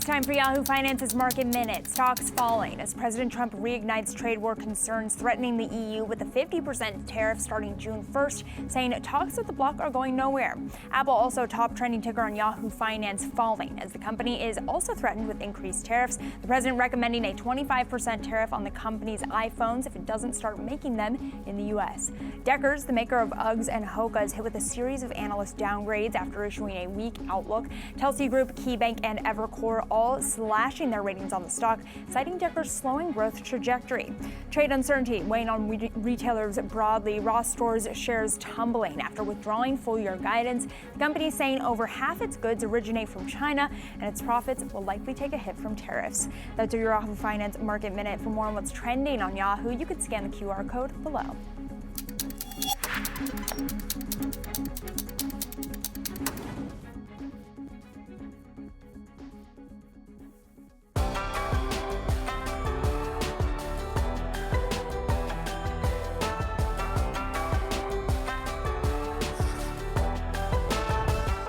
It's time for Yahoo Finance's Market Minute. Stocks falling as President Trump reignites trade war concerns, threatening the EU with a 50% tariff starting June 1st, saying talks with the bloc are going nowhere. Apple, also top trending ticker on Yahoo Finance, falling as the company is also threatened with increased tariffs. The president recommending a 25% tariff on the company's iPhones if it doesn't start making them in the U.S. Deckers, the maker of Uggs and Hoka, is hit with a series of analyst downgrades after issuing a weak outlook. Telsey Group, KeyBank, and Evercore all slashing their ratings on the stock, citing Deckers' slowing growth trajectory. Trade uncertainty weighing on retailers broadly. Ross Stores shares tumbling after withdrawing full-year guidance. The company is saying over half its goods originate from China, and its profits will likely take a hit from tariffs. That's your Yahoo Finance Market Minute. For more on what's trending on Yahoo, you can scan the QR code below.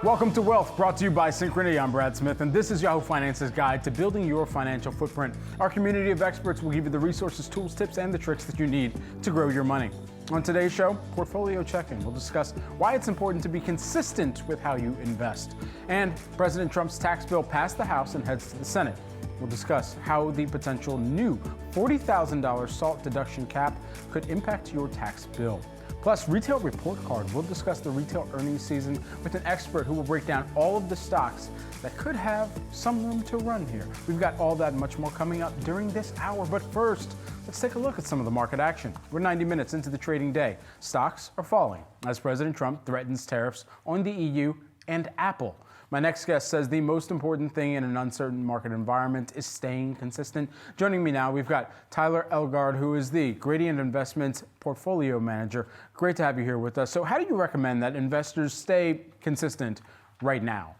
Welcome to Wealth, brought to you by Synchrony. I'm Brad Smith, and this is Yahoo Finance's guide to building your financial footprint. Our community of experts will give you the resources, tools, tips, and the tricks that you need to grow your money. On today's show, Portfolio Check-In. We'll discuss why it's important to be consistent with how you invest. And President Trump's tax bill passed the House and heads to the Senate. We'll discuss how the potential new $40,000 SALT deduction cap could impact your tax bill. Plus, Retail Report Card. We'll discuss the retail earnings season with an expert who will break down all of the stocks that could have some room to run here. We've got all that and much more coming up during this hour. But first, let's take a look at some of the market action. We're 90 minutes into the trading day. Stocks are falling as President Trump threatens tariffs on the EU and Apple. My next guest says the most important thing in an uncertain market environment is staying consistent. Joining me now, we've got Tyler Elgard, who is the Gradient Investments Portfolio Manager. Great to have you here with us. So how do you recommend that investors stay consistent right now?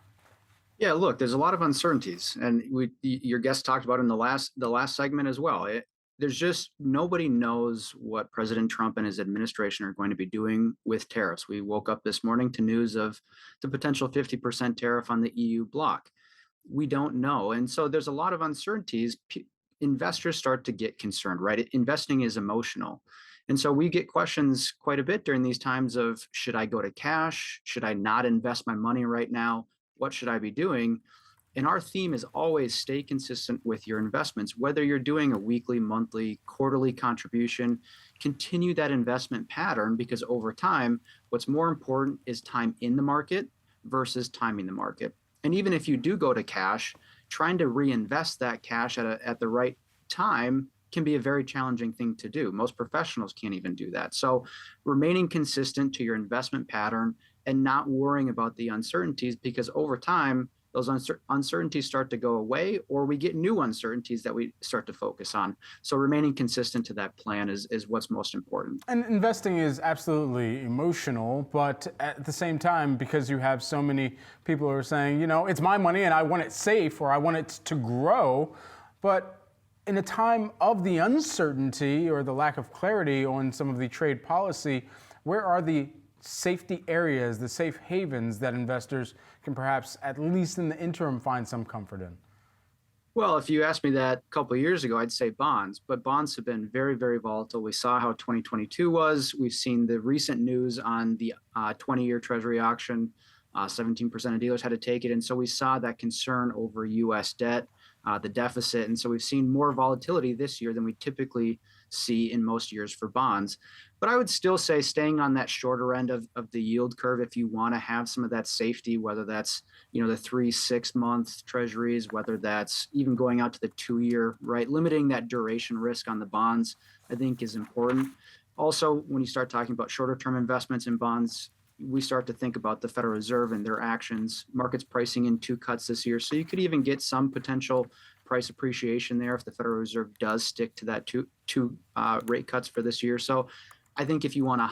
Yeah, look, there's a lot of uncertainties, and your guest talked about in the last segment as well. There's just nobody knows what President Trump and his administration are going to be doing with tariffs. We woke up this morning to news of the potential 50% tariff on the EU bloc. We don't know. And so there's a lot of uncertainties. Investors start to get concerned, right? Investing is emotional. And so we get questions quite a bit during these times of, should I go to cash? Should I not invest my money right now? What should I be doing? And our theme is always stay consistent with your investments. Whether you're doing a weekly, monthly, quarterly contribution, continue that investment pattern, because over time, what's more important is time in the market versus timing the market. And even if you do go to cash, trying to reinvest that cash at the right time can be a very challenging thing to do. Most professionals can't even do that. So remaining consistent to your investment pattern and not worrying about the uncertainties, because over time, those uncertainties start to go away, or we get new uncertainties that we start to focus on. So remaining consistent to that plan is what's most important. And investing is absolutely emotional, but at the same time, because you have so many people who are saying, you know, it's my money and I want it safe or I want it to grow. But in a time of the uncertainty or the lack of clarity on some of the trade policy, where are the safety areas, the safe havens that investors can perhaps, at least in the interim, find some comfort in? Well, if you asked me that a couple of years ago, I'd say bonds, but bonds have been very, very volatile. We saw how 2022 was. We've seen the recent news on the 20-year Treasury auction. 17% of dealers had to take it. And so we saw that concern over U.S. debt, the deficit. And so we've seen more volatility this year than we typically see in most years for bonds. But I would still say staying on that shorter end of the yield curve if you want to have some of that safety, whether that's, you know, the 3-6 month treasuries, whether that's even going out to the 2-year, right? Limiting that duration risk on the bonds, I think, is important. Also, when you start talking about shorter term investments in bonds, we start to think about the Federal Reserve and their actions. Markets pricing in 2 cuts this year. So you could even get some potential price appreciation there if the Federal Reserve does stick to that two rate cuts for this year. So I think if you want to,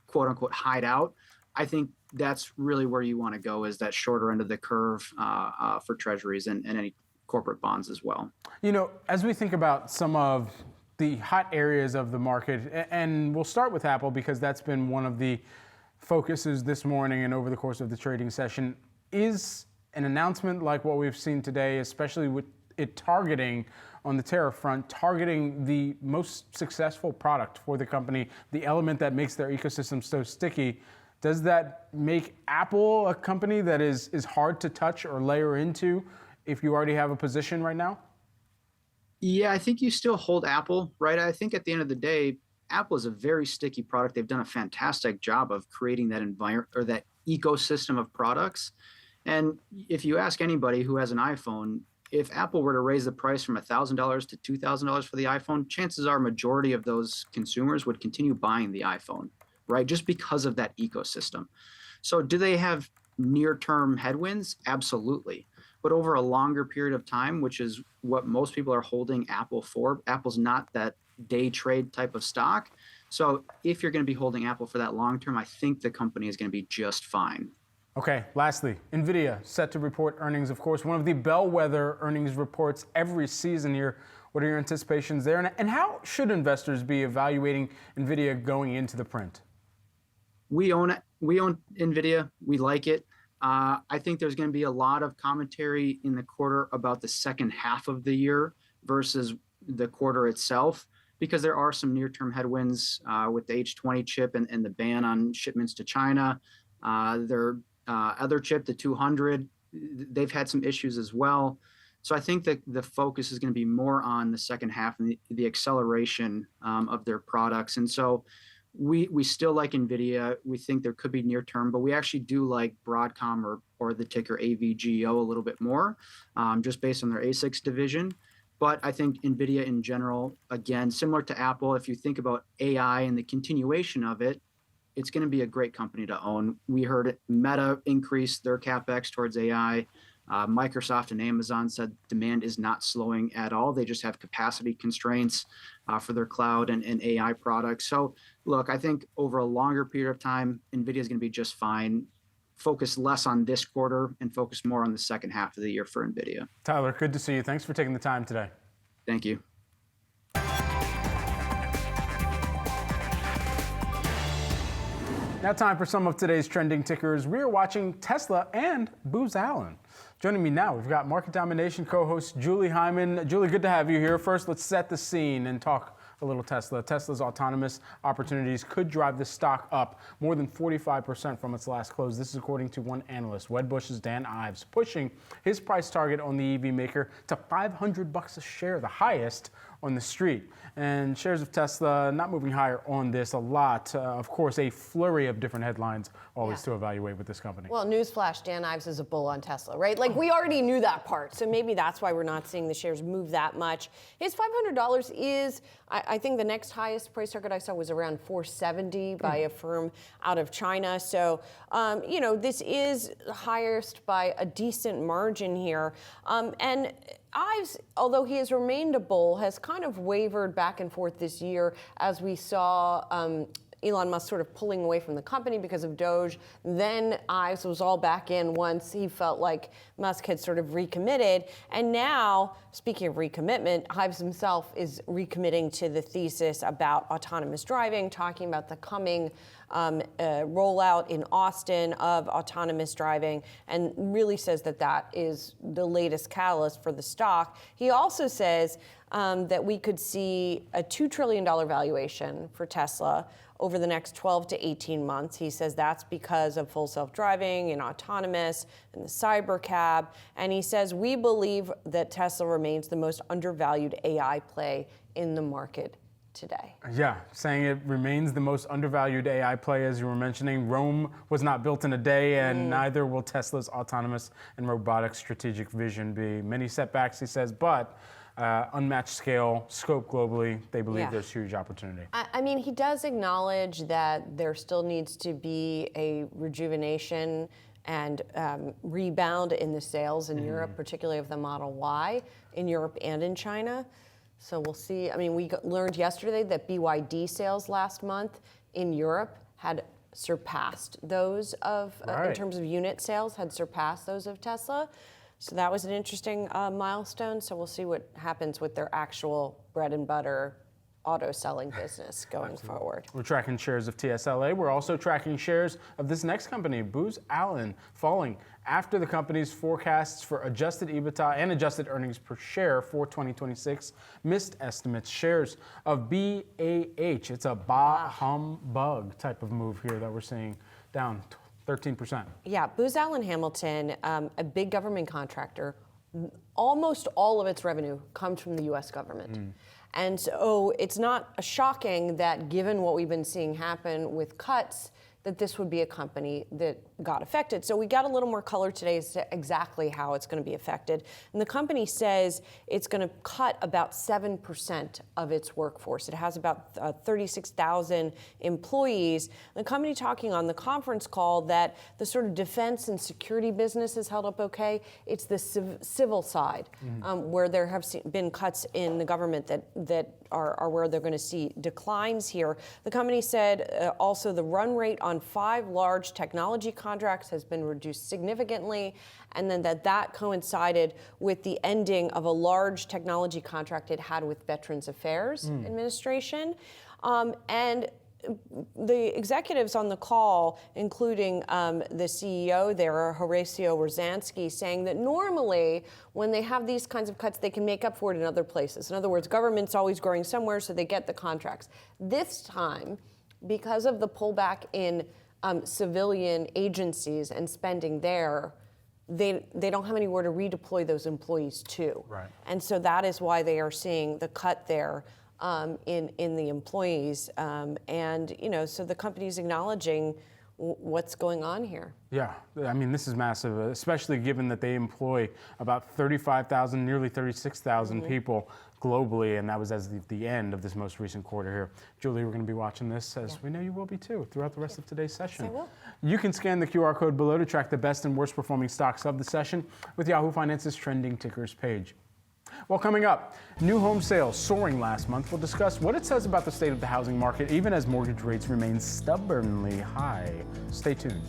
quote unquote, hide out, I think that's really where you want to go, is that shorter end of the curve for treasuries and any corporate bonds as well. You know, as we think about some of the hot areas of the market, and we'll start with Apple because that's been one of the focuses this morning and over the course of the trading session, is an announcement like what we've seen today, especially with it targeting on the tariff front, targeting the most successful product for the company, the element that makes their ecosystem so sticky, does that make Apple a company that is hard to touch or layer into if you already have a position right now? Yeah, I think you still hold Apple, right? I think at the end of the day, Apple is a very sticky product. They've done a fantastic job of creating that environment or that ecosystem of products. And if you ask anybody who has an iPhone, if Apple were to raise the price from $1,000 to $2,000 for the iPhone, chances are majority of those consumers would continue buying the iPhone, right? Just because of that ecosystem. So do they have near-term headwinds? Absolutely. But over a longer period of time, which is what most people are holding Apple for, Apple's not that day trade type of stock. So if you're going to be holding Apple for that long term, I think the company is going to be just fine. Okay, lastly, NVIDIA set to report earnings, of course, one of the bellwether earnings reports every season here. What are your anticipations there? And how should investors be evaluating NVIDIA going into the print? We own it. We own NVIDIA. We like it. I think there's going to be a lot of commentary in the quarter about the second half of the year versus the quarter itself, because there are some near-term headwinds with the H20 chip and the ban on shipments to China. Their other chip, the 200, they've had some issues as well. So I think that the focus is going to be more on the second half and the acceleration of their products. And so we still like NVIDIA. We think there could be near term, but we actually do like Broadcom or the ticker AVGO a little bit more, just based on their ASICs division. But I think NVIDIA in general, again, similar to Apple, if you think about AI and the continuation of it, it's going to be a great company to own. We heard Meta increase their CapEx towards AI. Microsoft and Amazon said demand is not slowing at all. They just have capacity constraints for their cloud and AI products. So look, I think over a longer period of time, NVIDIA is going to be just fine. Focus less on this quarter and focus more on the second half of the year for NVIDIA. Tyler, good to see you. Thanks for taking the time today. Thank you. Now time for some of today's trending tickers. We are watching Tesla and Booz Allen. Joining me now, we've got Market Domination co-host Julie Hyman. Julie, good to have you here. First, let's set the scene and talk a little Tesla. Tesla's autonomous opportunities could drive the stock up more than 45% from its last close. This is according to one analyst, Wedbush's Dan Ives, pushing his price target on the EV maker to $500 a share, the highest on the street. And shares of Tesla not moving higher on this a lot. Of course, a flurry of different headlines always to evaluate with this company. Well, newsflash, Dan Ives is a bull on Tesla, right? Like, we already knew that part. So maybe that's why we're not seeing the shares move that much. His $500 is, I think the next highest price target I saw was around $470 by a firm out of China. So, this is highest by a decent margin here. And Ives, although he has remained a bull, has kind of wavered back and forth this year as we saw Elon Musk sort of pulling away from the company because of Doge. Then Ives was all back in once he felt like Musk had sort of recommitted. And now, speaking of recommitment, Ives himself is recommitting to the thesis about autonomous driving, talking about the coming rollout in Austin of autonomous driving, and really says that that is the latest catalyst for the stock. He also says that we could see a $2 trillion valuation for Tesla over the next 12 to 18 months. He says that's because of full self-driving and autonomous and the cyber cab. And he says, we believe that Tesla remains the most undervalued AI play in the market today. Yeah, saying it remains the most undervalued AI play, as you were mentioning. Rome was not built in a day, and neither will Tesla's autonomous and robotic strategic vision be. Many setbacks, he says, but unmatched scale, scope globally, they believe there's huge opportunity. I mean, he does acknowledge that there still needs to be a rejuvenation and rebound in the sales in Europe, particularly of the Model Y in Europe and in China. So we'll see. I mean, we learned yesterday that BYD sales last month in Europe had surpassed those of, in terms of unit sales, had surpassed those of Tesla. So that was an interesting milestone. So we'll see what happens with their actual bread and butter auto selling business going forward. We're tracking shares of TSLA. We're also tracking shares of this next company, Booz Allen, falling after the company's forecasts for adjusted EBITDA and adjusted earnings per share for 2026 missed estimates. Shares of BAH, it's a bah humbug type of move here that we're seeing, down 13%. Yeah, Booz Allen Hamilton, a big government contractor, almost all of its revenue comes from the U.S. government. And so it's not shocking that given what we've been seeing happen with cuts, that this would be a company that got affected. So we got a little more color today as to exactly how it's going to be affected. And the company says it's going to cut about 7% of its workforce. It has about 36,000 employees. The company talking on the conference call that the sort of defense and security business has held up okay. It's the civil side where there have been cuts in the government that are where they're going to see declines here. The company said also the run rate on 5 large technology contracts has been reduced significantly, and then that coincided with the ending of a large technology contract it had with Veterans Affairs Administration. And the executives on the call, including the CEO there, Horacio Rosansky, saying that normally when they have these kinds of cuts, they can make up for it in other places. In other words, government's always growing somewhere, so they get the contracts. This time, because of the pullback in civilian agencies and spending there, they don't have anywhere to redeploy those employees to. Right. And so that is why they are seeing the cut there. In the employees, and so the company's acknowledging what's going on here. Yeah, I mean, this is massive, especially given that they employ about 35,000, nearly 36,000 people globally, and that was as the end of this most recent quarter here. Julie, we're going to be watching this, as we know you will be too, throughout the rest of today's session. Yes, I will. You can scan the QR code below to track the best and worst performing stocks of the session with Yahoo Finance's trending tickers page. Well, coming up, new home sales soaring last month. We'll discuss what it says about the state of the housing market, even as mortgage rates remain stubbornly high. Stay tuned.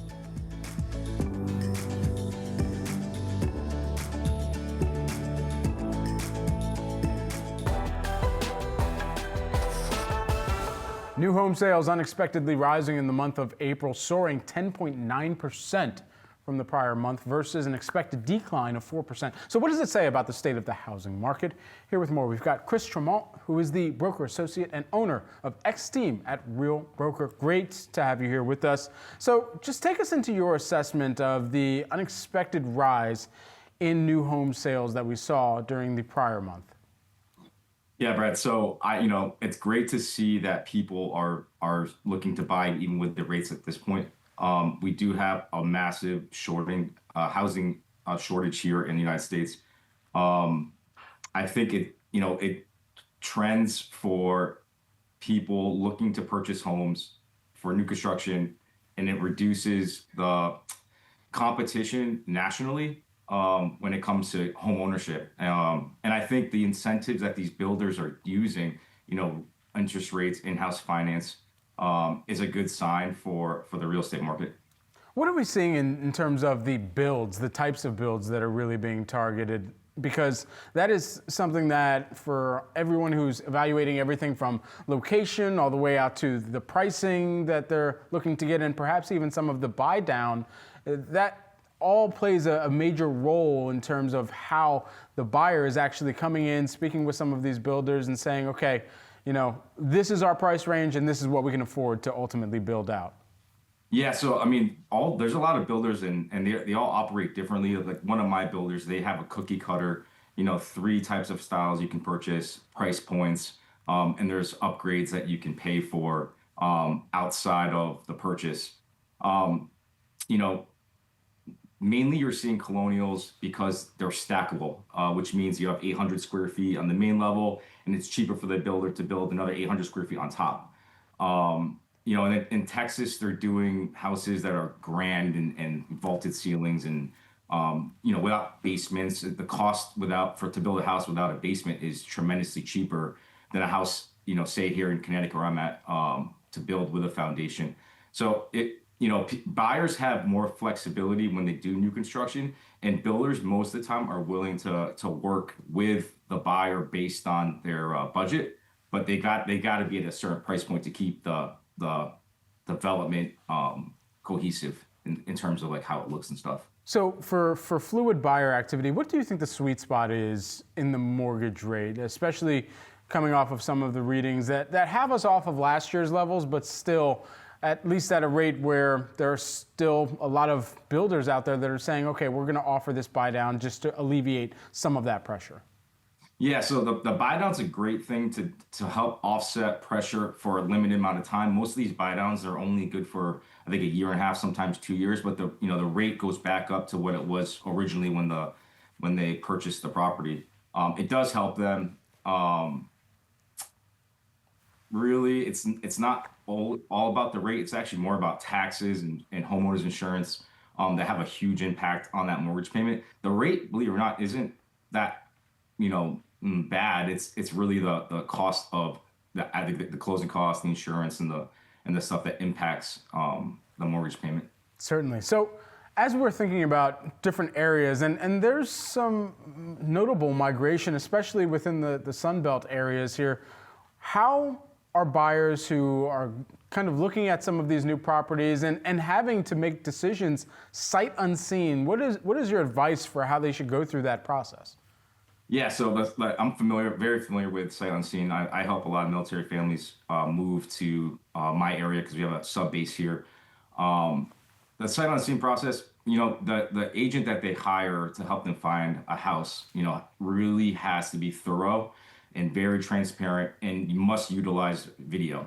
New home sales unexpectedly rising in the month of April, soaring 10.9%. from the prior month versus an expected decline of 4%. So what does it say about the state of the housing market? Here with more, we've got Chris Tremont, who is the broker associate and owner of X-Team at Real Broker. Great to have you here with us. So just take us into your assessment of the unexpected rise in new home sales that we saw during the prior month. Yeah, Brad. So it's great to see that people are looking to buy even with the rates at this point. We do have a massive housing shortage here in the United States. I think it trends for people looking to purchase homes for new construction, and it reduces the competition nationally when it comes to home ownership. And I think the incentives that these builders are using, interest rates, in-house finance, is a good sign for the real estate market. What are we seeing in terms of the builds, the types of builds that are really being targeted? Because that is something that for everyone who's evaluating everything from location all the way out to the pricing that they're looking to get in, perhaps even some of the buy down, that all plays a major role in terms of how the buyer is actually coming in, speaking with some of these builders and saying, okay, this is our price range and this is what we can afford to ultimately build out. Yeah, so I mean, there's a lot of builders and they all operate differently. Like one of my builders, they have a cookie cutter, 3 types of styles you can purchase, price points, and there's upgrades that you can pay for outside of the purchase. Mainly you're seeing colonials because they're stackable, which means you have 800 square feet on the main level, and it's cheaper for the builder to build another 800 square feet on top. And in Texas, they're doing houses that are grand and vaulted ceilings and, without basements. The cost to build a house without a basement is tremendously cheaper than a house, say here in Connecticut where I'm at, to build with a foundation. So buyers have more flexibility when they do new construction, and builders most of the time are willing to work with the buyer based on their budget. but they got to be at a certain price point to keep the development cohesive in terms of like how it looks and stuff. So for fluid buyer activity, what do you think the sweet spot is in the mortgage rate, especially coming off of some of the readings that have us off of last year's levels, but still at least at a rate where there are still a lot of builders out there that are saying, okay, we're going to offer this buy down just to alleviate some of that pressure? Yeah, so the buy down's a great thing to help offset pressure for a limited amount of time. Most of these buy downs are only good for, I think, a year and a half, sometimes 2 years, but the rate goes back up to what it was originally when they purchased the property. It does help them. Really, it's not all about the rate. It's actually more about taxes and homeowners insurance that have a huge impact on that mortgage payment. The rate, believe it or not, isn't that bad. It's really the cost of the closing costs, the insurance, and the stuff that impacts the mortgage payment. Certainly. So as we're thinking about different areas, and there's some notable migration, especially within the Sun Belt areas here, how are buyers who are kind of looking at some of these new properties and having to make decisions sight unseen, what is your advice for how they should go through that process? Yeah, so I'm very familiar with sight unseen. I help a lot of military families move to my area because we have a sub base here. The sight unseen process, the agent that they hire to help them find a house, really has to be thorough and very transparent, and you must utilize video.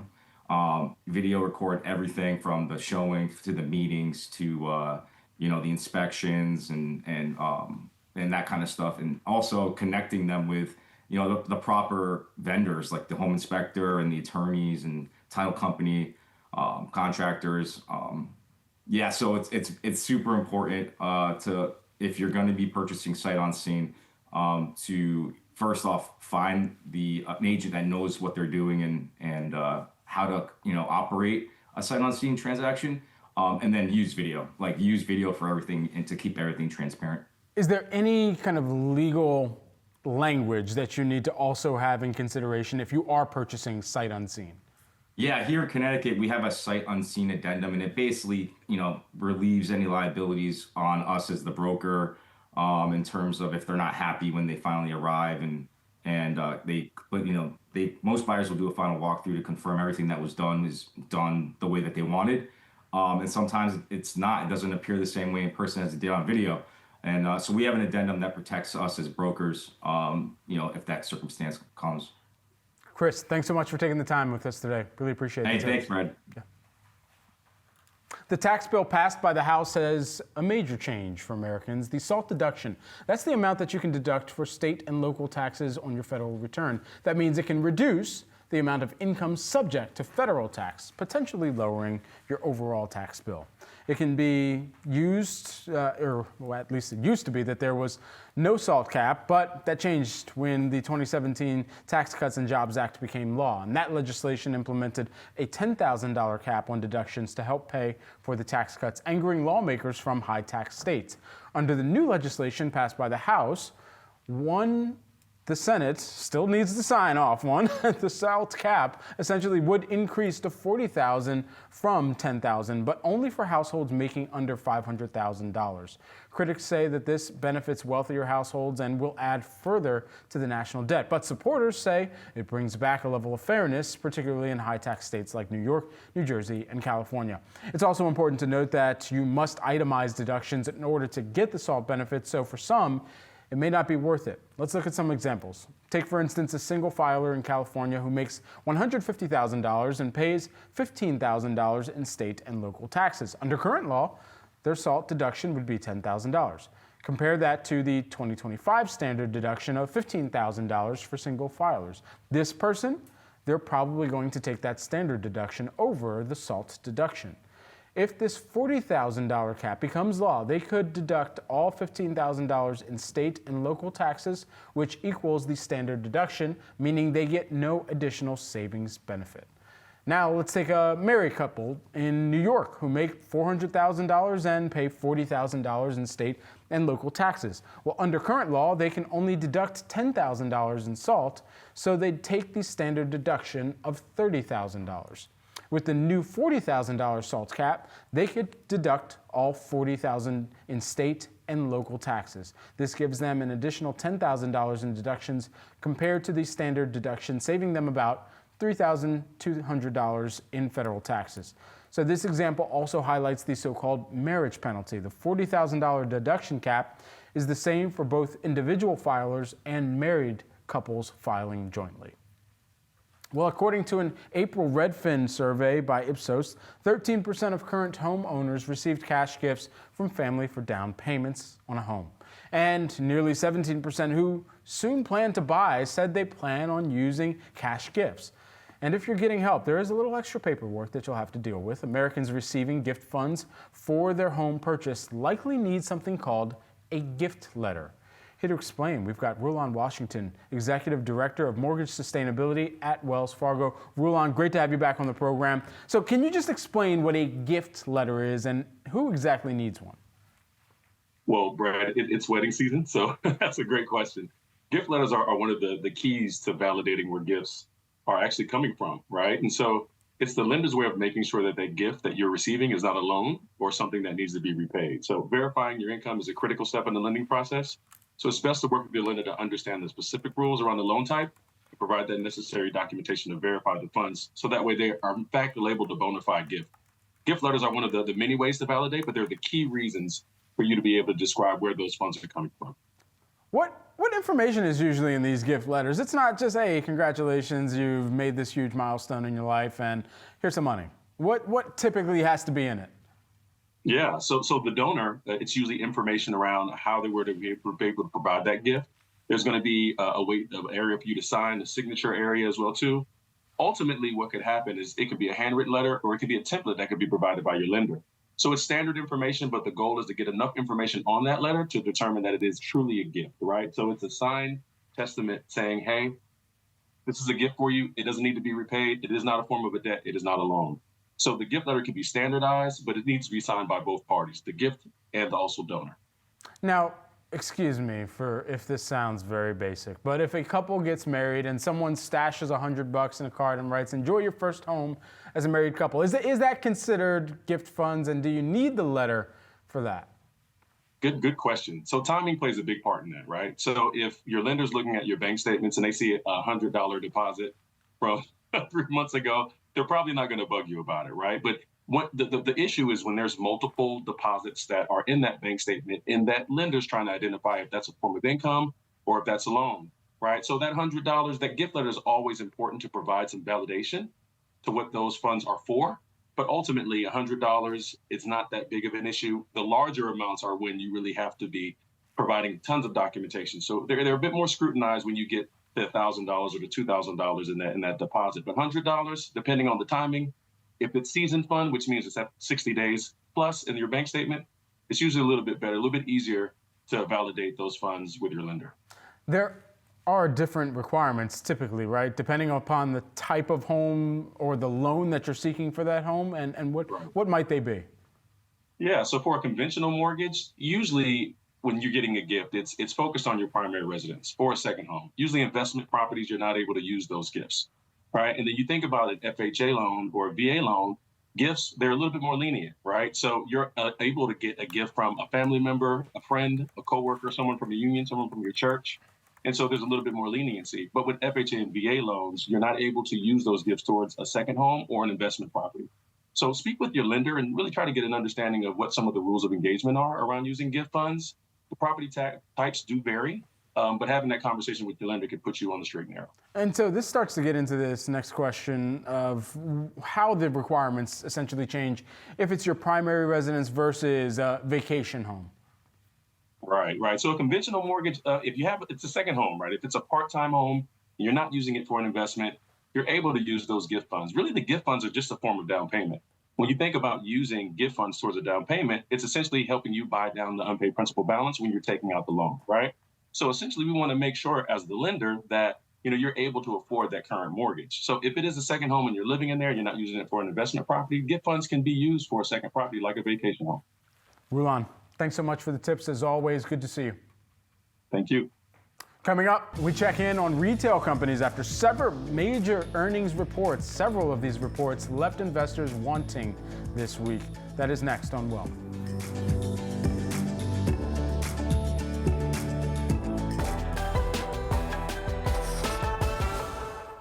Video record everything from the showing to the meetings to the inspections and that kind of stuff, and also connecting them with the proper vendors like the home inspector and the attorneys and title company, contractors. So it's super important to, if you're going to be purchasing sight unseen, to first off find an agent that knows what they're doing and how to operate a sight unseen transaction, and then use video for everything and to keep everything transparent. Is there any kind of legal language that you need to also have in consideration if you are purchasing sight unseen? Yeah, here in Connecticut, we have a sight unseen addendum, and it basically, relieves any liabilities on us as the broker, in terms of if they're not happy when they finally arrive, most buyers will do a final walkthrough to confirm everything that was done is done the way that they wanted, and sometimes it's not. It doesn't appear the same way in person as it did on video. And so we have an addendum that protects us as brokers, if that circumstance comes. Chris, thanks so much for taking the time with us today. Really appreciate it. Hey, thanks, Brad. Yeah. The tax bill passed by the House has a major change for Americans, the SALT deduction. That's the amount that you can deduct for state and local taxes on your federal return. That means it can reduce the amount of income subject to federal tax, potentially lowering your overall tax bill. It can be used, or at least it used to be, that there was no SALT cap, but that changed when the 2017 Tax Cuts and Jobs Act became law. And that legislation implemented a $10,000 cap on deductions to help pay for the tax cuts, angering lawmakers from high tax states. Under the new legislation passed by the House, the Senate still needs to sign off one. The SALT cap essentially would increase to $40,000 from $10,000, but only for households making under $500,000. Critics say that this benefits wealthier households and will add further to the national debt. But supporters say it brings back a level of fairness, particularly in high-tax states like New York, New Jersey, and California. It's also important to note that you must itemize deductions in order to get the SALT benefits, so for some, it may not be worth it. Let's look at some examples. Take, for instance, a single filer in California who makes $150,000 and pays $15,000 in state and local taxes. Under current law, their SALT deduction would be $10,000. Compare that to the 2025 standard deduction of $15,000 for single filers. This person, they're probably going to take that standard deduction over the SALT deduction. If this $40,000 cap becomes law, they could deduct all $15,000 in state and local taxes, which equals the standard deduction, meaning they get no additional savings benefit. Now let's take a married couple in New York who make $400,000 and pay $40,000 in state and local taxes. Well, under current law, they can only deduct $10,000 in SALT, so they'd take the standard deduction of $30,000. With the new $40,000 SALT cap, they could deduct all $40,000 in state and local taxes. This gives them an additional $10,000 in deductions compared to the standard deduction, saving them about $3,200 in federal taxes. So this example also highlights the so-called marriage penalty. The $40,000 deduction cap is the same for both individual filers and married couples filing jointly. Well, according to an April Redfin survey by Ipsos, 13% of current homeowners received cash gifts from family for down payments on a home. And nearly 17% who soon plan to buy said they plan on using cash gifts. And if you're getting help, there is a little extra paperwork that you'll have to deal with. Americans receiving gift funds for their home purchase likely need something called a gift letter. Here to explain, we've got Rulon Washington, Executive Director of Mortgage Sustainability at Wells Fargo. Rulon, great to have you back on the program. So can you just explain what a gift letter is and who exactly needs one? Well, Brad, it's wedding season, so that's a great question. Gift letters are one of the keys to validating where gifts are actually coming from, right? And so it's the lender's way of making sure that that gift that you're receiving is not a loan or something that needs to be repaid. So verifying your income is a critical step in the lending process. So it's best to work with your lender to understand the specific rules around the loan type and provide that necessary documentation to verify the funds. So that way they are in fact labeled a bona fide gift. Gift letters are one of the many ways to validate, but they're the key reasons for you to be able to describe where those funds are coming from. What information is usually in these gift letters? It's not just, hey, congratulations, you've made this huge milestone in your life and here's some money. What typically has to be in it? Yeah, so the donor, it's usually information around how they were to be able to provide that gift. There's going to be an area for you to sign, a signature area as well too. Ultimately, what could happen is it could be a handwritten letter or it could be a template that could be provided by your lender. So it's standard information, but the goal is to get enough information on that letter to determine that it is truly a gift, right? So it's a signed testament saying, hey, this is a gift for you. It doesn't need to be repaid. It is not a form of a debt. It is not a loan. So the gift letter can be standardized, but it needs to be signed by both parties, the gift and the also donor. Now, excuse me for if this sounds very basic, but if a couple gets married and someone stashes $100 in a card and writes, enjoy your first home as a married couple, is that considered gift funds, and do you need the letter for that? Good question. So timing plays a big part in that, right? So if your lender's looking at your bank statements and they see a $100 deposit from 3 months ago, they're probably not going to bug you about it, right? But what the issue is when there's multiple deposits that are in that bank statement and that lender's trying to identify if that's a form of income or if that's a loan, right? So that $100, that gift letter is always important to provide some validation to what those funds are for. But ultimately, $100, it's not that big of an issue. The larger amounts are when you really have to be providing tons of documentation. So they're a bit more scrutinized when you get the $1,000 or the $2,000 in that deposit. But $100, depending on the timing, if it's seasoned fund, which means it's at 60 days plus in your bank statement, it's usually a little bit better, a little bit easier to validate those funds with your lender. There are different requirements typically, right? Depending upon the type of home or the loan that you're seeking for that home, and what might they be? Yeah, so for a conventional mortgage, usually when you're getting a gift, it's focused on your primary residence or a second home. Usually investment properties, you're not able to use those gifts, right? And then you think about an FHA loan or a VA loan, gifts, they're a little bit more lenient, right? So you're able to get a gift from a family member, a friend, a coworker, someone from a union, someone from your church. And so there's a little bit more leniency. But with FHA and VA loans, you're not able to use those gifts towards a second home or an investment property. So speak with your lender and really try to get an understanding of what some of the rules of engagement are around using gift funds. The property types do vary, but having that conversation with your lender could put you on the straight and narrow. And so this starts to get into this next question of how the requirements essentially change if it's your primary residence versus a vacation home. Right. So a conventional mortgage, it's a second home, right? If it's a part-time home, you're not using it for an investment, you're able to use those gift funds. Really, the gift funds are just a form of down payment. When you think about using gift funds towards a down payment, it's essentially helping you buy down the unpaid principal balance when you're taking out the loan, right? So essentially, we want to make sure as the lender that you're able to afford that current mortgage. So if it is a second home and you're living in there, you're not using it for an investment property, gift funds can be used for a second property like a vacation home. Rulon, thanks so much for the tips. As always, good to see you. Thank you. Coming up, we check in on retail companies after several major earnings reports. Several of these reports left investors wanting this week. That is next on Wealth.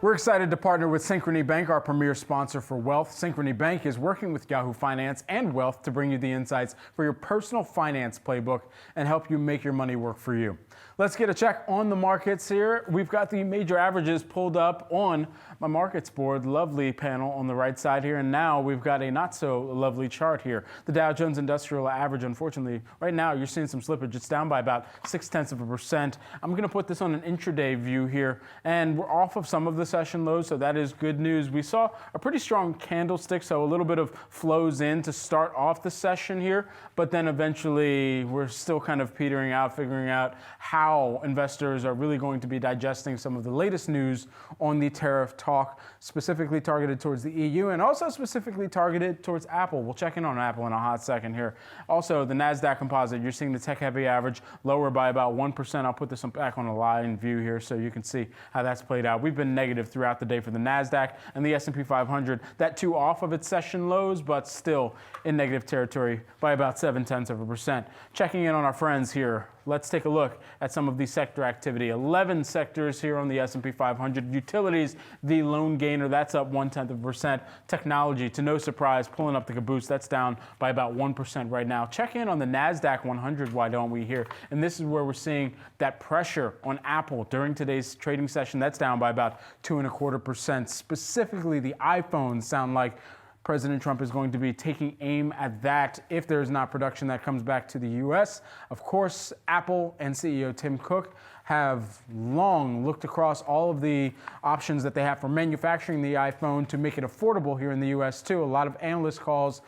We're excited to partner with Synchrony Bank, our premier sponsor for Wealth. Synchrony Bank is working with Yahoo Finance and Wealth to bring you the insights for your personal finance playbook and help you make your money work for you. Let's get a check on the markets here. We've got the major averages pulled up on my markets board. Lovely panel on the right side here. And now we've got a not so lovely chart here. The Dow Jones Industrial Average, unfortunately, right now you're seeing some slippage. It's down by about 0.6%. I'm going to put this on an intraday view here. And we're off of some of the session lows, so that is good news. We saw a pretty strong candlestick, so a little bit of flows in to start off the session here. But then eventually we're still kind of petering out, figuring out how investors are really going to be digesting some of the latest news on the tariff talk, specifically targeted towards the EU and also specifically targeted towards Apple. We'll check in on Apple in a hot second here. Also, the NASDAQ composite, you're seeing the tech-heavy average lower by about 1%. I'll put this back on a line view here so you can see how that's played out. We've been negative throughout the day for the NASDAQ and the S&P 500. That too off of its session lows, but still in negative territory by about 0.7%. Checking in on our friends here. Let's take a look at some of the sector activity. 11 sectors here on the S&P 500. Utilities, the lone gainer, that's up 0.1%. Technology, to no surprise, pulling up the caboose. That's down by about 1% right now. Check in on the NASDAQ 100, why don't we here? And this is where we're seeing that pressure on Apple during today's trading session. That's down by about 2.25%. Specifically, the iPhones sound like President Trump is going to be taking aim at that if there's not production that comes back to the U.S. Of course, Apple and CEO Tim Cook have long looked across all of the options that they have for manufacturing the iPhone to make it affordable here in the U.S. too. A lot of analyst calls,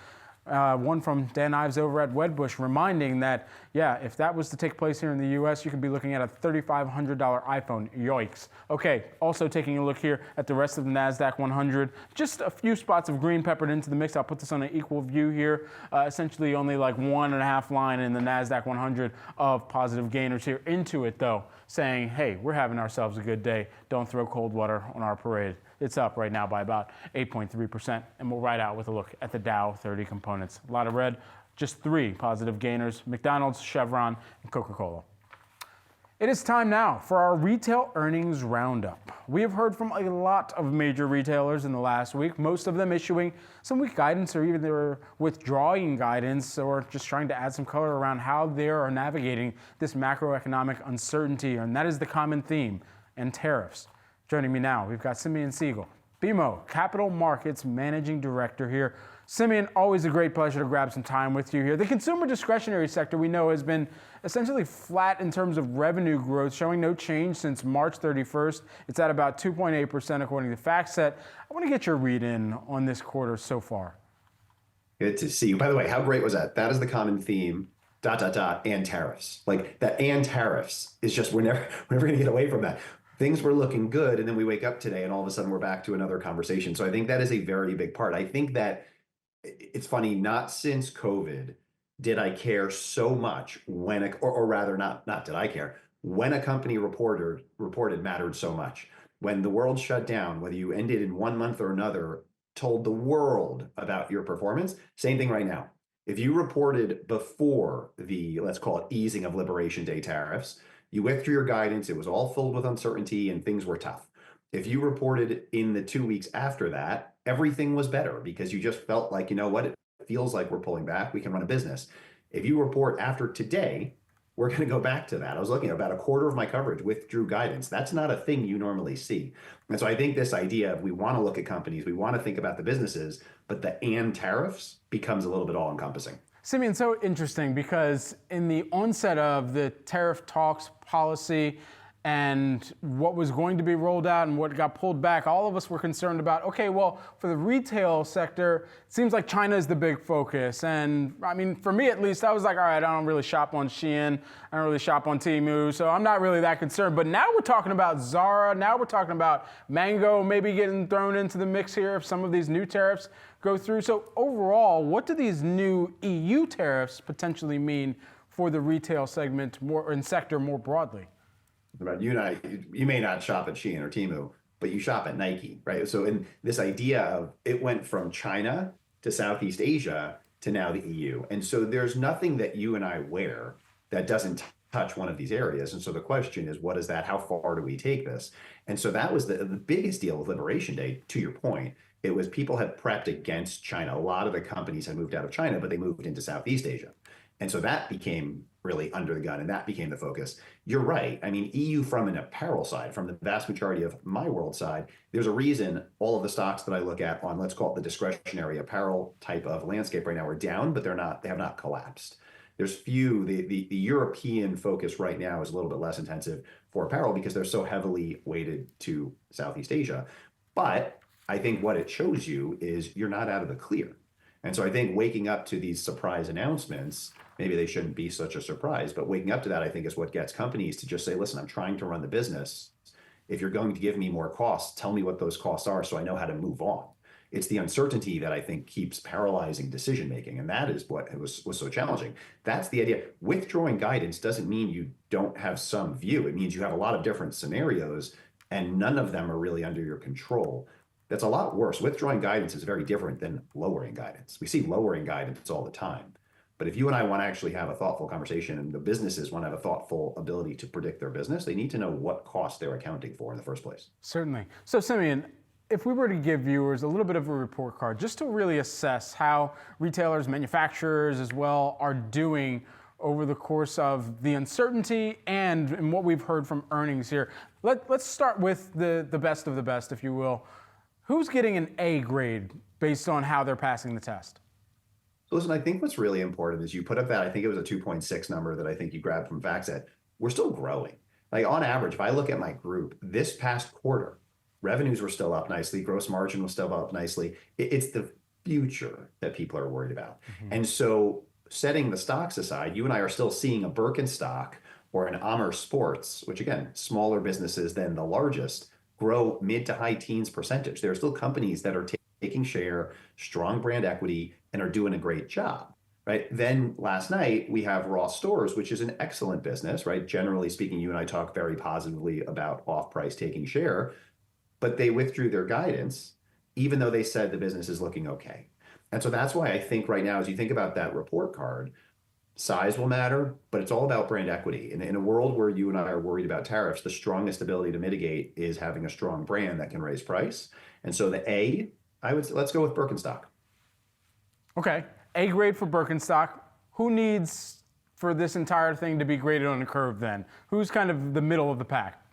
one from Dan Ives over at Wedbush, reminding that, yeah, if that was to take place here in the U.S., you could be looking at a $3,500 iPhone. Yikes. Okay, also taking a look here at the rest of the NASDAQ 100. Just a few spots of green peppered into the mix. I'll put this on an equal view here. Essentially only like 1.5 line in the NASDAQ 100 of positive gainers here into it, though, saying, hey, we're having ourselves a good day. Don't throw cold water on our parade. It's up right now by about 8.3%. And we'll ride out with a look at the Dow 30 components. A lot of red, just 3 positive gainers: McDonald's, Chevron, and Coca-Cola. It is time now for our retail earnings roundup. We have heard from a lot of major retailers in the last week, most of them issuing some weak guidance or even they're withdrawing guidance or just trying to add some color around how they are navigating this macroeconomic uncertainty. And that is the common theme, and tariffs. Joining me now, we've got Simeon Siegel, BMO Capital Markets Managing Director here. Simeon, always a great pleasure to grab some time with you here. The consumer discretionary sector we know has been essentially flat in terms of revenue growth, showing no change since March 31st. It's at about 2.8% according to FactSet. I want to get your read in on this quarter so far. Good to see you. By the way, how great was that? That is the common theme, ... and tariffs. Like that and tariffs is just, we're never going to get away from that. Things were looking good, and then we wake up today and all of a sudden we're back to another conversation. So I think that is a very big part. I think that it's funny, not since COVID did I care so much when, or rather not did I care, when a company reported mattered so much. When the world shut down, whether you ended in 1 month or another, told the world about your performance, same thing right now. If you reported before the, let's call it, easing of Liberation Day tariffs, you withdrew your guidance, it was all filled with uncertainty and things were tough. If you reported in the 2 weeks after that, everything was better because you just felt like, you know what, it feels like we're pulling back, we can run a business. If you report after today, we're going to go back to that. I was looking at about a quarter of my coverage withdrew guidance. That's not a thing you normally see. And so I think this idea of we want to look at companies, we want to think about the businesses, but the and tariffs becomes a little bit all encompassing. Simeon, so interesting because in the onset of the tariff talks policy and what was going to be rolled out and what got pulled back, all of us were concerned about, okay, well, for the retail sector, it seems like China is the big focus. And I mean, for me at least, I was like, all right, I don't really shop on Shein, I don't really shop on Temu, so I'm not really that concerned. But now we're talking about Zara, now we're talking about Mango maybe getting thrown into the mix here if some of these new tariffs go through. So overall, what do these new EU tariffs potentially mean for the retail segment and sector more broadly? About you and I, you may not shop at Shein or Temu, but you shop at Nike, right? So in this idea of it went from China to Southeast Asia to now the EU. And so there's nothing that you and I wear that doesn't touch one of these areas. And so the question is, what is that? How far do we take this? And so that was the biggest deal with Liberation Day, to your point. It was people had prepped against China. A lot of the companies had moved out of China, but they moved into Southeast Asia. And so that became really under the gun, and that became the focus. You're right. I mean, EU from an apparel side, from the vast majority of my world side, there's a reason all of the stocks that I look at on, let's call it the discretionary apparel type of landscape right now are down, but they have not collapsed. There's few, the European focus right now is a little bit less intensive for apparel because they're so heavily weighted to Southeast Asia. But I think what it shows you is you're not out of the clear. And so I think waking up to these surprise announcements, maybe they shouldn't be such a surprise, but waking up to that, I think, is what gets companies to just say, listen, I'm trying to run the business. If you're going to give me more costs, tell me what those costs are so I know how to move on. It's the uncertainty that I think keeps paralyzing decision making. And that is what was so challenging. That's the idea. Withdrawing guidance doesn't mean you don't have some view. It means you have a lot of different scenarios and none of them are really under your control. That's a lot worse. Withdrawing guidance is very different than lowering guidance. We see lowering guidance all the time. But if you and I want to actually have a thoughtful conversation and the businesses want to have a thoughtful ability to predict their business, they need to know what costs they're accounting for in the first place. Certainly. So Simeon, if we were to give viewers a little bit of a report card just to really assess how retailers, manufacturers as well are doing over the course of the uncertainty and what we've heard from earnings here, let's start with the best of the best, if you will. Who's getting an A grade based on how they're passing the test? So listen, I think what's really important is you put up that, I think it was a 2.6 number that I think you grabbed from FactSet. We're still growing. Like on average, if I look at my group, this past quarter, revenues were still up nicely, gross margin was still up nicely. It's the future that people are worried about. Mm-hmm. And so setting the stocks aside, you and I are still seeing a Birkenstock or an Amer Sports, which again, smaller businesses than the largest, grow mid to high teens percentage. There are still companies that are taking share, strong brand equity, and are doing a great job, right? Then last night we have Ross Stores, which is an excellent business, right? Generally speaking, you and I talk very positively about off-price taking share, but they withdrew their guidance, even though they said the business is looking okay. And so that's why I think right now, as you think about that report card, size will matter, but it's all about brand equity. In a world where you and I are worried about tariffs, the strongest ability to mitigate is having a strong brand that can raise price. And so the A, let's go with Birkenstock. Okay, A grade for Birkenstock. Who needs for this entire thing to be graded on a curve then? Who's kind of the middle of the pack?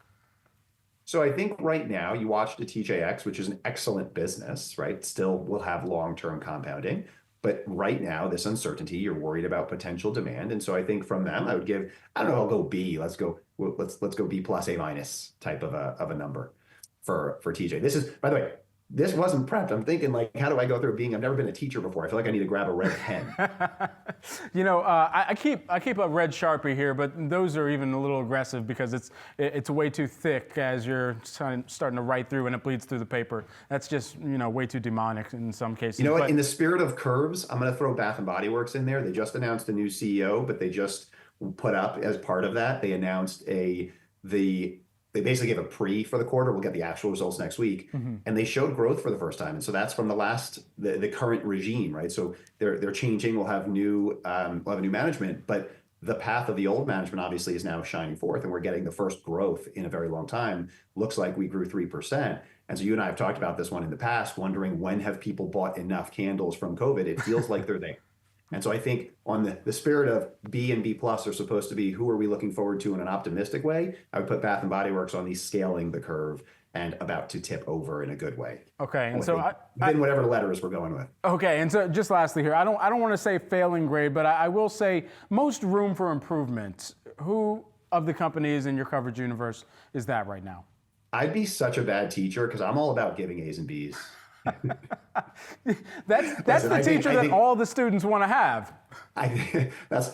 So I think right now you watched a TJX, which is an excellent business, right? Still will have long-term compounding. But right now, this uncertainty, you're worried about potential demand. And so I think from them, I would give, I don't know, I'll go B. Let's go B plus A minus type of a number for TJ. This is, by the way, this wasn't prepped. I'm thinking like, how do I go through being, I've never been a teacher before. I feel like I need to grab a red pen. I keep a red Sharpie here, but those are even a little aggressive because it's way too thick as you're starting to write through and it bleeds through the paper. That's just, way too demonic in some cases. You know what, in the spirit of curves, I'm going to throw Bath & Body Works in there. They just announced a new CEO, but they just put up as part of that, they announced they basically gave a pre for the quarter. We'll get the actual results next week. Mm-hmm. And they showed growth for the first time. And so that's from the current regime, right? So they're changing. We'll have new management, but the path of the old management obviously is now shining forth and we're getting the first growth in a very long time. Looks like we grew 3%. And so you and I have talked about this one in the past, wondering when have people bought enough candles from COVID? It feels like they're there. And so I think on the spirit of B and B plus are supposed to be who are we looking forward to in an optimistic way, I would put Bath & Body Works on the scaling the curve and about to tip over in a good way. Okay, and so within whatever letters we're going with. Okay, and so just lastly here, I don't want to say failing grade, but I will say most room for improvement. Who of the companies in your coverage universe is that right now? I'd be such a bad teacher because I'm all about giving A's and B's. That's Listen, the teacher that all the students want to have. I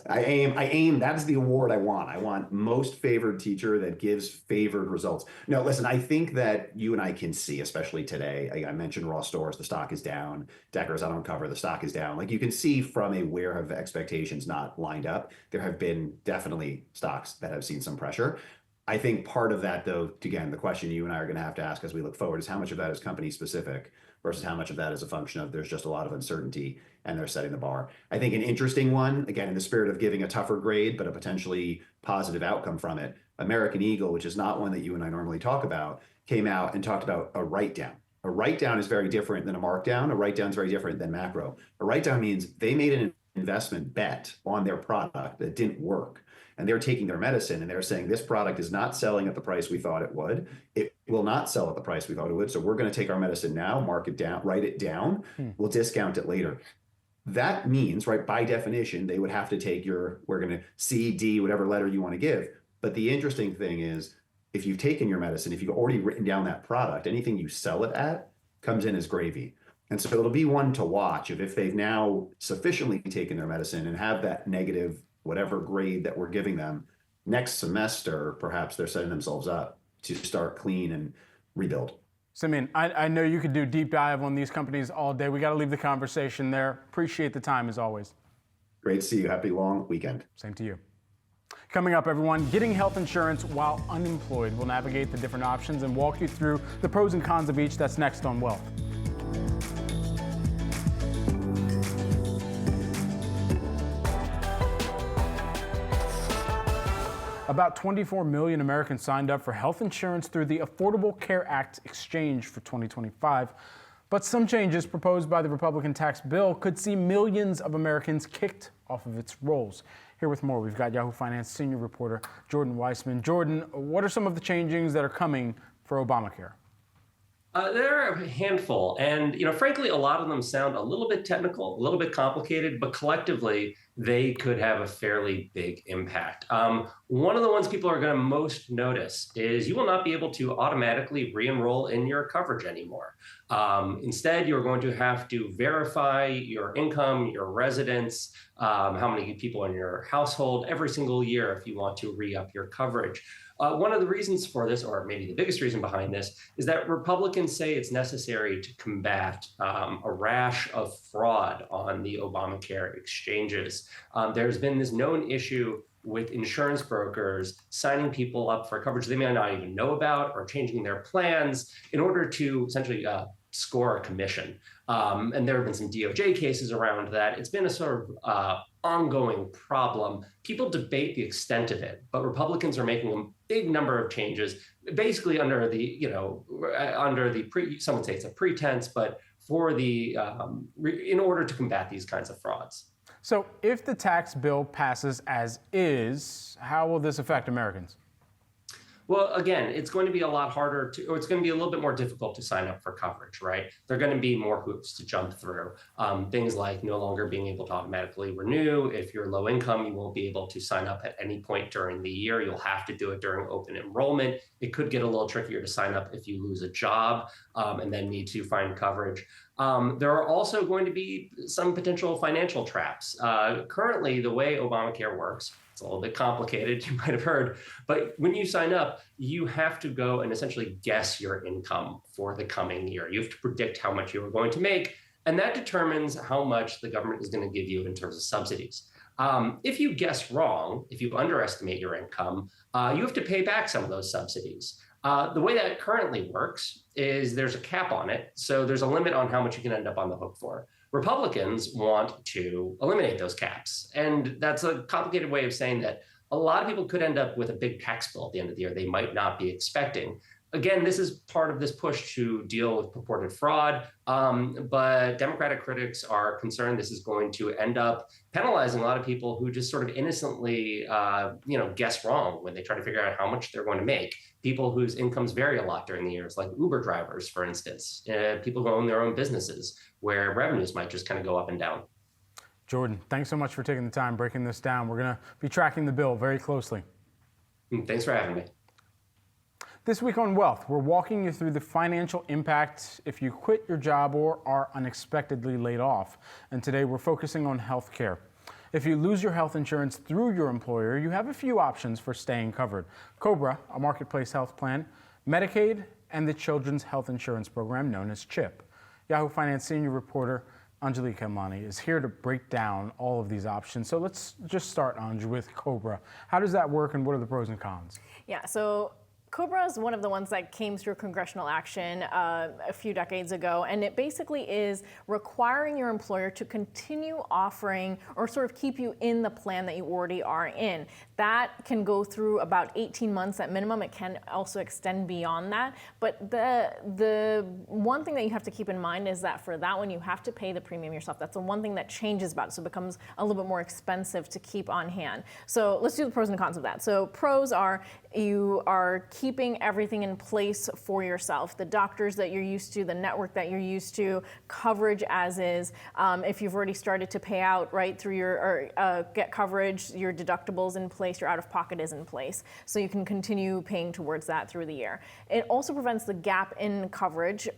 aim. That is the award I want. I want most favored teacher that gives favored results. No, listen, I think that you and I can see, especially today, I mentioned Raw Stores, the stock is down. Deckers, I don't cover, the stock is down. Like you can see from a where have expectations not lined up, there have been definitely stocks that have seen some pressure. I think part of that, though, again, the question you and I are going to have to ask as we look forward is how much of that is company specific versus how much of that is a function of there's just a lot of uncertainty and they're setting the bar. I think an interesting one, again, in the spirit of giving a tougher grade, but a potentially positive outcome from it, American Eagle, which is not one that you and I normally talk about, came out and talked about a write-down. A write-down is very different than a markdown. A write-down is very different than macro. A write-down means they made an investment bet on their product that didn't work. And they're taking their medicine and they're saying this product is not selling at the price we thought it would. It will not sell at the price we thought it would. So we're going to take our medicine now, mark it down, write it down. We'll discount it later. That means, right, by definition, they would have to take we're going to C, D, whatever letter you want to give. But the interesting thing is, if you've taken your medicine, if you've already written down that product, anything you sell it at comes in as gravy. And so it'll be one to watch if they've now sufficiently taken their medicine and have that negative whatever grade that we're giving them next semester, perhaps they're setting themselves up to start clean and rebuild. Simeon, I know you could do deep dive on these companies all day. We got to leave the conversation there. Appreciate the time as always. Great to see you. Happy long weekend. Same to you. Coming up, everyone, getting health insurance while unemployed. We'll navigate the different options and walk you through the pros and cons of each. That's next on Wealth. About 24 million Americans signed up for health insurance through the Affordable Care Act exchange for 2025. But some changes proposed by the Republican tax bill could see millions of Americans kicked off of its rolls. Here with more, we've got Yahoo Finance senior reporter Jordan Weissmann. Jordan, what are some of the changes that are coming for Obamacare? There are a handful, and frankly, a lot of them sound a little bit technical, a little bit complicated, but collectively, they could have a fairly big impact. One of the ones people are going to most notice is you will not be able to automatically re-enroll in your coverage anymore. Instead, you're going to have to verify your income, your residence, how many people in your household every single year if you want to re-up your coverage. One of the reasons for this, or maybe the biggest reason behind this, is that Republicans say it's necessary to combat a rash of fraud on the Obamacare exchanges. There's been this known issue with insurance brokers signing people up for coverage they may not even know about or changing their plans in order to essentially score a commission. And there have been some DOJ cases around that. It's been a sort of ongoing problem. People debate the extent of it, but Republicans are making a big number of changes, basically under the, some would say it's a pretense, but for the, in order to combat these kinds of frauds. So if the tax bill passes as is, how will this affect Americans? Well, again, it's going to be a lot harder or it's going to be a little bit more difficult to sign up for coverage, right? There are going to be more hoops to jump through. Things like no longer being able to automatically renew. If you're low income, you won't be able to sign up at any point during the year. You'll have to do it during open enrollment. It could get a little trickier to sign up if you lose a job and then need to find coverage. There are also going to be some potential financial traps. Currently, the way Obamacare works, it's a little bit complicated, you might have heard, but when you sign up, you have to go and essentially guess your income for the coming year. You have to predict how much you are going to make, and that determines how much the government is going to give you in terms of subsidies. If you guess wrong, if you underestimate your income, you have to pay back some of those subsidies. The way that currently works is there's a cap on it. So there's a limit on how much you can end up on the hook for. Republicans want to eliminate those caps. And that's a complicated way of saying that a lot of people could end up with a big tax bill at the end of the year they might not be expecting. Again, this is part of this push to deal with purported fraud, but Democratic critics are concerned this is going to end up penalizing a lot of people who just sort of innocently, guess wrong when they try to figure out how much they're going to make. People whose incomes vary a lot during the years, like Uber drivers, for instance, people who own their own businesses, where revenues might just kind of go up and down. Jordan, thanks so much for taking the time breaking this down. We're going to be tracking the bill very closely. Thanks for having me. This week on Wealth, we're walking you through the financial impact if you quit your job or are unexpectedly laid off. And today we're focusing on health care. If you lose your health insurance through your employer, you have a few options for staying covered. COBRA, a marketplace health plan, Medicaid, and the Children's Health Insurance Program known as CHIP. Yahoo Finance senior reporter Anjali Kamlani is here to break down all of these options. So let's just start, Anj, with COBRA. How does that work and what are the pros and cons? Yeah, so COBRA is one of the ones that came through congressional action a few decades ago, and it basically is requiring your employer to continue offering or sort of keep you in the plan that you already are in. That can go through about 18 months at minimum. It can also extend beyond that. But the one thing that you have to keep in mind is that for that one, you have to pay the premium yourself. That's the one thing that changes about it, so it becomes a little bit more expensive to keep on hand. So let's do the pros and cons of that. So pros are you are keeping everything in place for yourself. The doctors that you're used to, the network that you're used to, coverage as is. If you've already started to pay out right through your, get coverage, your deductibles in place, your out-of-pocket is in place. So you can continue paying towards that through the year. It also prevents the gap in coverage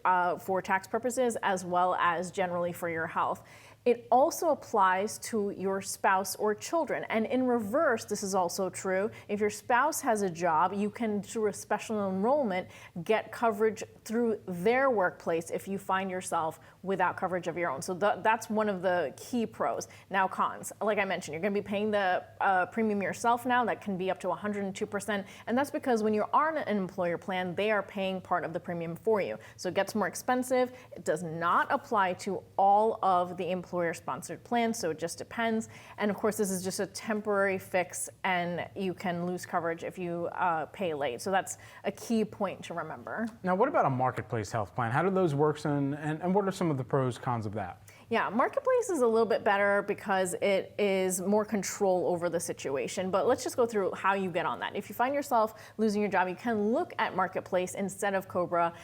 for tax purposes as well as generally for your health. It also applies to your spouse or children. And in reverse, this is also true. If your spouse has a job, you can, through a special enrollment, get coverage through their workplace if you find yourself without coverage of your own. So that's one of the key pros. Now cons, like I mentioned, you're gonna be paying the premium yourself now. That can be up to 102%. And that's because when you're on an employer plan, they are paying part of the premium for you. So it gets more expensive. It does not apply to all of the employer-sponsored plans, so it just depends. And of course, this is just a temporary fix, and you can lose coverage if you pay late. So that's a key point to remember. Now, what about a marketplace health plan? How do those work, and what are some of the pros, cons of that? Yeah, marketplace is a little bit better because it is more control over the situation. But let's just go through how you get on that. If you find yourself losing your job, you can look at marketplace instead of COBRA,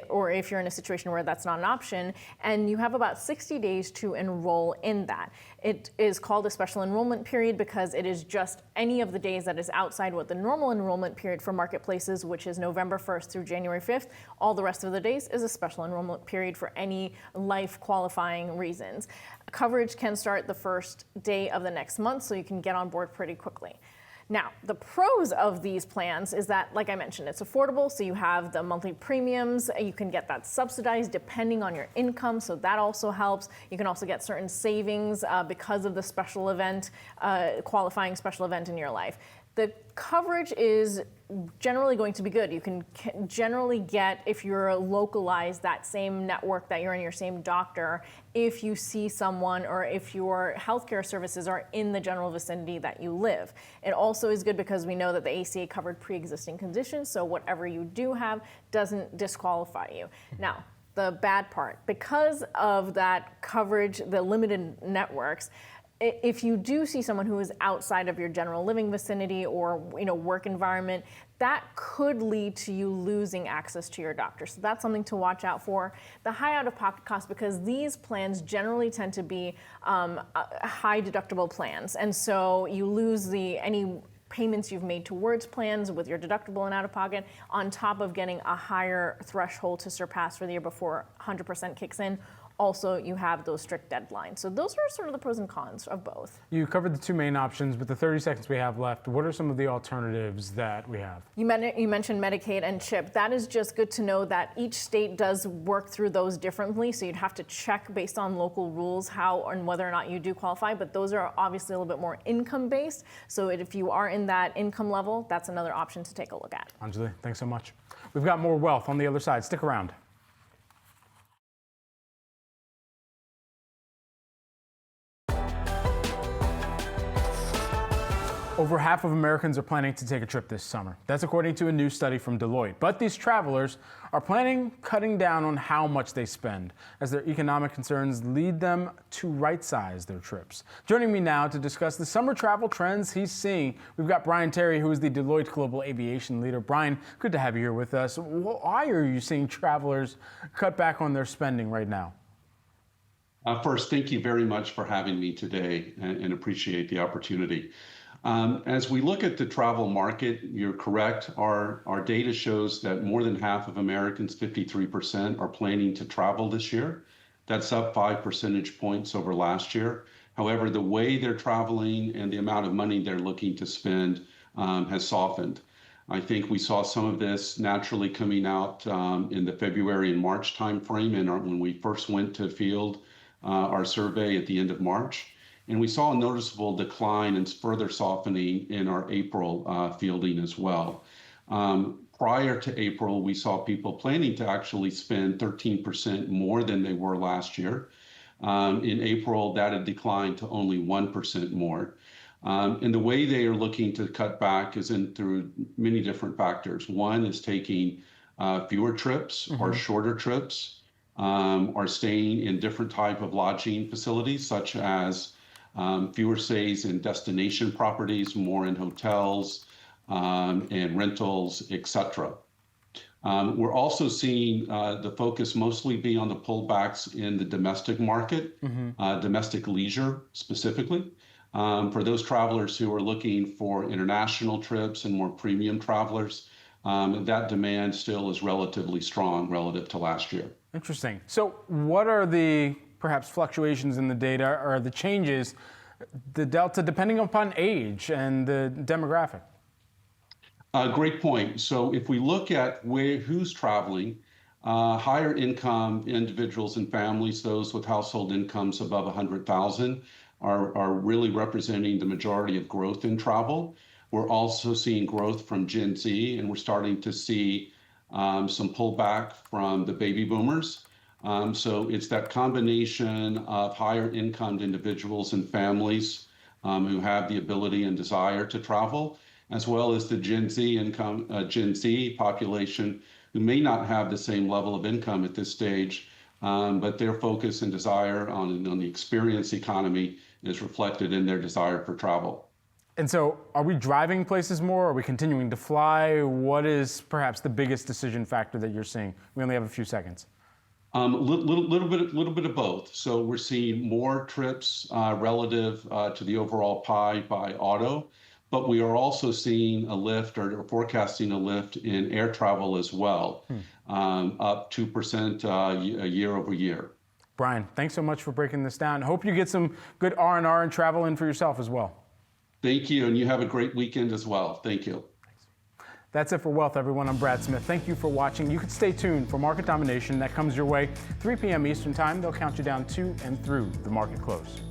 or if you're in a situation where that's not an option, and you have about 60 days to enroll in that. It is called a special enrollment period because it is just any of the days that is outside what the normal enrollment period for marketplaces, which is November 1st through January 5th. All the rest of the days is a special enrollment period for any life qualifying reasons. Coverage can start the first day of the next month, so you can get on board pretty quickly. Now, the pros of these plans is that, like I mentioned, it's affordable, so you have the monthly premiums. You can get that subsidized depending on your income, so that also helps. You can also get certain savings because of the special event, qualifying special event in your life. The coverage is generally going to be good. You can generally get, if you're localized, that same network that you're in, your same doctor, if you see someone or if your healthcare services are in the general vicinity that you live. It also is good because we know that the ACA covered pre-existing conditions, so whatever you do have doesn't disqualify you. Now, the bad part, because of that coverage, the limited networks, if you do see someone who is outside of your general living vicinity or work environment, that could lead to you losing access to your doctor. So that's something to watch out for. The high out-of-pocket cost, because these plans generally tend to be high deductible plans. And so you lose any payments you've made towards plans with your deductible and out-of-pocket on top of getting a higher threshold to surpass for the year before 100% kicks in. Also, you have those strict deadlines. So those are sort of the pros and cons of both. You covered the two main options. With the 30 seconds we have left, what are some of the alternatives that we have? You mentioned Medicaid and CHIP. That is just good to know that each state does work through those differently. So you'd have to check based on local rules how and whether or not you do qualify. But those are obviously a little bit more income-based. So if you are in that income level, that's another option to take a look at. Anjali, thanks so much. We've got more wealth on the other side. Stick around. Over half of Americans are planning to take a trip this summer. That's according to a new study from Deloitte. But these travelers are cutting down on how much they spend as their economic concerns lead them to right-size their trips. Joining me now to discuss the summer travel trends he's seeing, we've got Bryan Terry, who is the Deloitte Global Aviation Leader. Bryan, good to have you here with us. Why are you seeing travelers cut back on their spending right now? First, thank you very much for having me today and appreciate the opportunity. As we look at the travel market, you're correct. Our data shows that more than half of Americans, 53%, are planning to travel this year. That's up 5 percentage points over last year. However, the way they're traveling and the amount of money they're looking to spend has softened. I think we saw some of this naturally coming out in the February and March timeframe, and when we first went to field our survey at the end of March. And we saw a noticeable decline and further softening in our April fielding as well. Prior to April, we saw people planning to actually spend 13% more than they were last year. In April, that had declined to only 1% more. And the way they are looking to cut back is through many different factors. One is taking fewer trips or shorter trips, or staying in different type of lodging facilities, such as fewer stays in destination properties, more in hotels and rentals, etc. We're also seeing the focus mostly be on the pullbacks in the domestic market, domestic leisure specifically. For those travelers who are looking for international trips and more premium travelers, that demand still is relatively strong relative to last year. Interesting. So what are the perhaps fluctuations in the data or the changes, the delta, depending upon age and the demographic? Great point. So if we look at who's traveling, higher income individuals and families, those with household incomes above 100,000, are really representing the majority of growth in travel. We're also seeing growth from Gen Z, and we're starting to see some pullback from the baby boomers. So it's that combination of higher income individuals and families who have the ability and desire to travel, as well as the Gen Z population who may not have the same level of income at this stage, but their focus and desire on the experience economy is reflected in their desire for travel. And so are we driving places more? Are we continuing to fly? What is perhaps the biggest decision factor that you're seeing? We only have a few seconds. Little bit of both. So we're seeing more trips relative to the overall pie by auto, but we are also seeing a lift or forecasting a lift in air travel as well, up 2% year over year. Bryan, thanks so much for breaking this down. Hope you get some good R&R and travel in for yourself as well. Thank you, and you have a great weekend as well. Thank you. That's it for Wealth, everyone. I'm Brad Smith. Thank you for watching. You can stay tuned for Market Domination that comes your way 3 p.m. Eastern Time. They'll count you down to and through the market close.